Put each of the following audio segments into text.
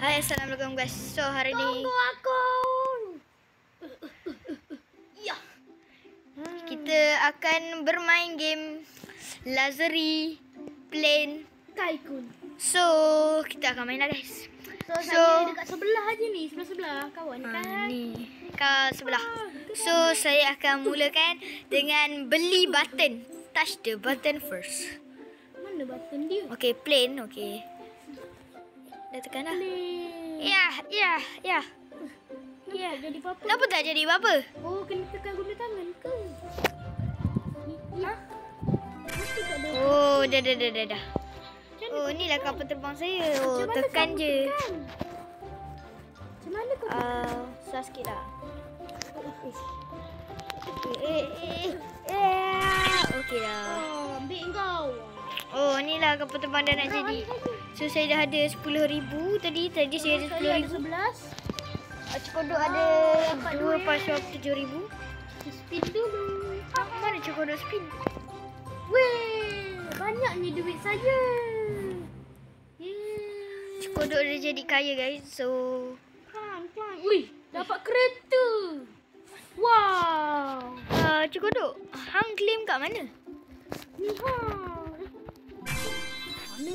Hai, assalamualaikum guys. So hari ni Ya. kita akan bermain game Lazeri Plane Tycoon. So kita akan main lah guys. So saya dekat sebelah aja ni, sebelah kawan kan. Ni kat sebelah. So saya akan mulakan dengan beli button. Touch the button first. Mana button dia? Okay, plane. Okay, dah tekan dah. Ya. Ya, jadi apa? Kenapa tak jadi apa-apa? Oh, kena tekan guna tangan ke? Ha? Mesti tak ada. Oh, dah. Oh, inilah kapal terbang saya. Oh, Macam mana tekan kamu je. tekan? Macam mana kau tekan? Susah sikit lah. Okey dah. Oh, ambil kau. Oh, inilah kapal terbang dah nak jadi. So, saya dah ada 10,000 tadi. Tadi saya ada Saya ada 10,000. 11. Cokodok ada 2 pasal 7,000. Spin dulu. Mana cokodok spin? Weh, banyaknya duit saya. Cokodok dah jadi kaya guys. So, Clang. Wih, dapat kereta. Wow. cokodok, hang claim kat mana? Ni ha.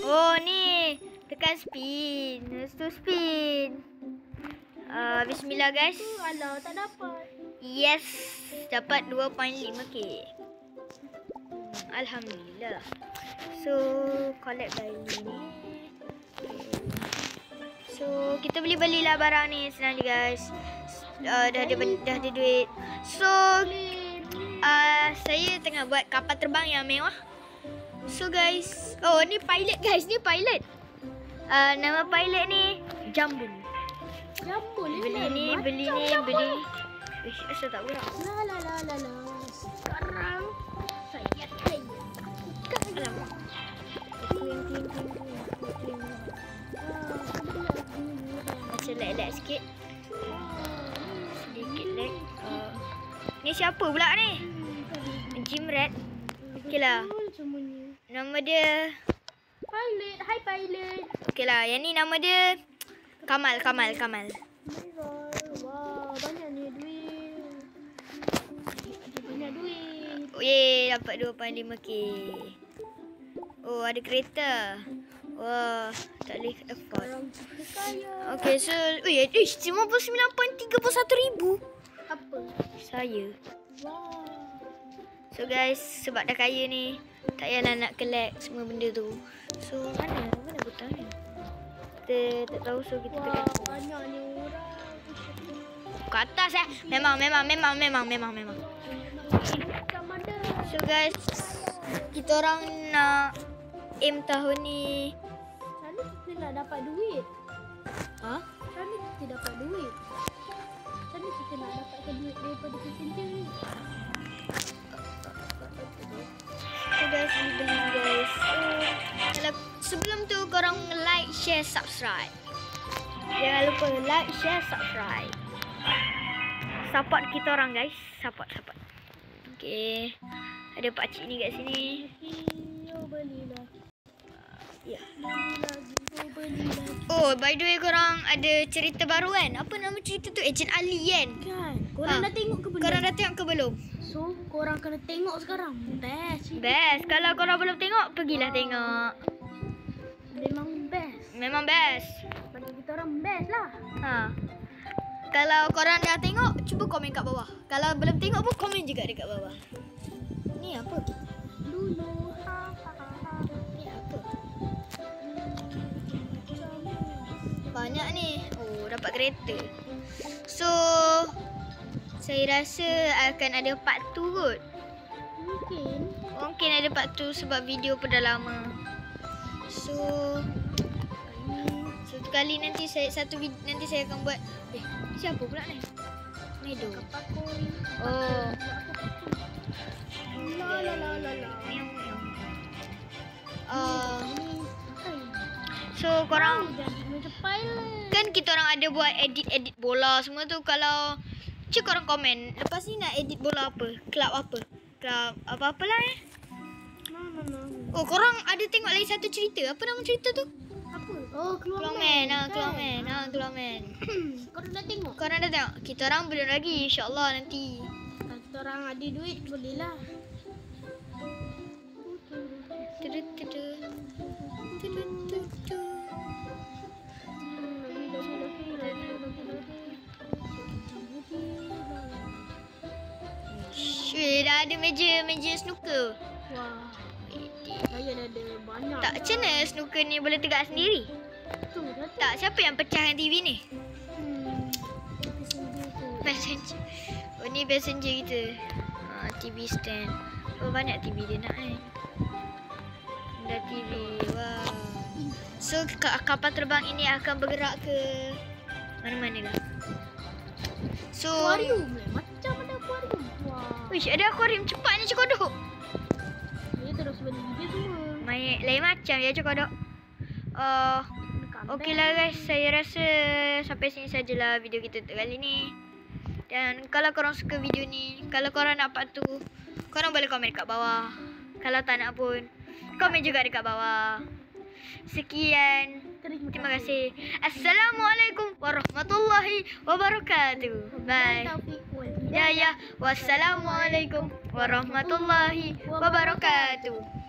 Oh, ni. Tekan spin. Lepas tu spin. Bismillah guys. Alah, tak dapat. Yes, dapat 2.5k. Alhamdulillah. So, collect dah ini ni. So, kita belilah barang ni. Senang je guys. Dah ada duit. So, saya tengah buat kapal terbang yang mewah. So guys, oh ni pilot guys, ni pilot. Nama pilot ni Jambul. Jambul Beli. Ish, asal tak gerak. La. Sekarang saya kaya. Alamak. Macam lag sikit. Sedikit lag. Ni siapa pula ni? Jim Red. Okey lah. Nama dia Pilot, hi pilot. okey lah. Yang ni nama dia Kamal. Wow, banyaknya duit. Banyak duit. Oh, yeay, dapat 2.5k. Oh, ada kereta. Wah, tak boleh afford. Orang kaya. Okay, so 59.31,000. Apa? Saya. Wow. So guys, sebab dah kaya ni, tak payahlah nak collect semua benda tu. So, mana butang ni? Kita tak tahu, so kita tekan. Wow, banyaknya orang. Ke atas Memang. So guys, kita orang nak aim tahun ni. Macam mana kita nak dapat duit? Ha? Macam mana kita dapat duit? Macam mana kita nak dapatkan duit daripada kerja ni? So guys, beli guys. So, sebelum tu korang like, share, subscribe. Jangan lupa like, share, subscribe. Support kita orang guys. Support. Okay. Ada pakcik ni kat sini. Yo, belilah. Ya. Beli lagi. Oh, by the way korang ada cerita baru kan? Apa nama cerita tu? Ejen Ali kan? Kan? Korang dah tengok ke belum? Korang dah tengok ke belum? So, korang kena tengok sekarang. Best. Best. Kalau korang belum tengok, pergilah tengok. Memang best. Bagi kita orang best lah. Kalau korang dah tengok, cuba komen kat bawah. Kalau belum tengok pun komen juga dekat bawah. Ni apa? Dulu. Ni apa? Banyak ni. Oh, dapat kereta. So, saya rasa akan ada part 2 kot. Mungkin ada part 2 sebab video pun dah lama. So satu kali nanti saya akan buat. Siapa pula ni? Medo. Oh. So korang kan kita orang ada buat edit bola semua tu. Kalau korang komen lepas ni nak edit bola apa? Club apa? Club apa-apalah Mana? Oh, korang ada tengok lagi satu cerita. Apa nama cerita tu? Apa? Oh, keluar Clawman, kan? Clawman. Korang dah tengok? Korang dah tengok? Kita orang belum lagi, insyaAllah nanti. Kita orang ada duit, boleh lah. Syui, dah ada meja snooker. Wah, saya dah ada banyak. Tak, macam mana snooker ni boleh tegak sendiri? Tu dah Tak, siapa yang pecahkan TV ni? passenger tu. Passenger. Oh, ni passenger kita. TV stand. Oh, banyak TV dia nak kan. Dah TV. Wow. So, kapal terbang ini akan bergerak ke mana-mana lah. So, Aquarium lah. Macam ada aquarium. Wah. wish, ada akuarium cepat ni Cokodok. Dia terus beli dia semua. Lain macam ya Cokodok. Okeylah guys, saya rasa sampai sini sajalah video kita untuk kali ni. Dan kalau korang suka video ni, kalau korang nak part 2, korang boleh komen kat bawah. Kalau tak nak pun, komen juga dekat bawah. Sekian. Terima kasih. Assalamualaikum warahmatullahi wabarakatuh. Bye. Ya. Wassalamualaikum warahmatullahi wabarakatuh.